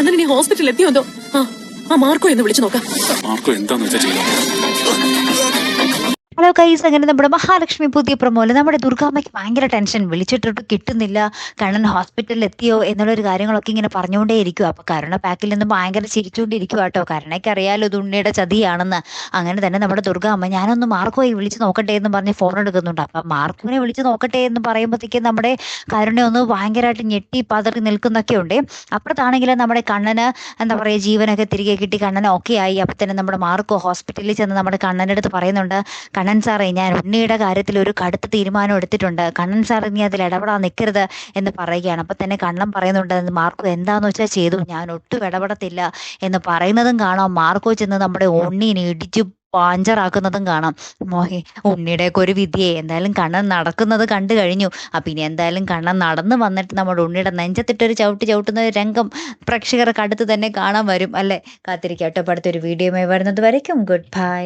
കണ്ണൻ ഇനി ഹോസ്പിറ്റലിൽ എത്തിയോ എന്തോ. ആ മാർക്കോ എന്ന് വിളിച്ചു നോക്കാം. മാർക്കോ എന്താന്ന് വെച്ചാൽ ചെയ്യാം. ഹലോ ഗൈസ്, അങ്ങനെ നമ്മുടെ മഹാലക്ഷ്മി പുതിയ പ്രൊമോയില് നമ്മുടെ ദുർഗാമ്മയ്ക്ക് ഭയങ്കര ടെൻഷൻ, വിളിച്ചിട്ടിട്ട് കിട്ടുന്നില്ല, കണ്ണൻ ഹോസ്പിറ്റലിൽ എത്തിയോ എന്നുള്ളൊരു കാര്യങ്ങളൊക്കെ ഇങ്ങനെ പറഞ്ഞുകൊണ്ടേ ഇരിക്കുക. അപ്പൊ കരുണ പാക്കിൽ നിന്ന് ഭയങ്കര ചിരിച്ചുകൊണ്ടിരിക്കുക കേട്ടോ. കരുണയ്ക്ക് അറിയാലോ ഇത് ഉണ്ണിയുടെ ചതിയാണെന്ന്. അങ്ങനെ തന്നെ നമ്മുടെ ദുർഗാമ്മ ഞാനൊന്ന് മാർക്കോയെ വിളിച്ച് നോക്കട്ടെ എന്ന് പറഞ്ഞ് ഫോൺ എടുക്കുന്നുണ്ട്. അപ്പൊ മാർക്കോനെ വിളിച്ച് നോക്കട്ടെ എന്ന് പറയുമ്പോഴത്തേക്കും നമ്മുടെ കരുണ ഒന്ന് ഭയങ്കരമായിട്ട് ഞെട്ടി പതറി നിൽക്കുന്നൊക്കെ ഉണ്ട്. അപ്പുറത്താണെങ്കിൽ നമ്മുടെ കണ്ണന് എന്താ പറയുക, ജീവനൊക്കെ തിരികെ കിട്ടി, കണ്ണൻ ഓക്കെ ആയി. അപ്പൊ തന്നെ നമ്മുടെ മാർക്കോ ഹോസ്പിറ്റലിൽ ചെന്ന് നമ്മുടെ കണ്ണൻ്റെ അടുത്ത് പറയുന്നുണ്ട്, കണ്ണൻ സാറേ ഞാൻ ഉണ്ണിയുടെ കാര്യത്തിൽ ഒരു കടുത്ത തീരുമാനം എടുത്തിട്ടുണ്ട്, കണ്ണൻ സാർ ഇനി അതിൽ ഇടപെടാൻ നിൽക്കരുത് എന്ന് പറയുകയാണ്. അപ്പം തന്നെ കണ്ണൻ പറയുന്നുണ്ട്, മാർക്കോ എന്താന്ന് വെച്ചാൽ ചെയ്തു, ഞാൻ ഒട്ടും ഇടപെടത്തില്ല എന്ന് പറയുന്നതും കാണാം. മാർക്കോ ചെന്ന് നമ്മുടെ ഉണ്ണീനെ ഇടിച്ചു പാഞ്ചറാക്കുന്നതും കാണാം. ഉണ്ണിയുടെയൊക്കെ ഒരു വിധിയെ എന്തായാലും കണ്ണൻ നടക്കുന്നത് കണ്ടു കഴിഞ്ഞു. അപ്പം ഇനി എന്തായാലും കണ്ണൻ നടന്നു വന്നിട്ട് നമ്മുടെ ഉണ്ണിയുടെ നെഞ്ചത്തിട്ടൊരു ചവിട്ടുന്ന ഒരു രംഗം പ്രേക്ഷകർക്ക് അടുത്ത് തന്നെ കാണാൻ വരും അല്ലേ. കാത്തിരിക്കട്ടെ. അടുത്തൊരു വീഡിയോയുമായി വരുന്നത് വരയ്ക്കും ഗുഡ് ബൈ.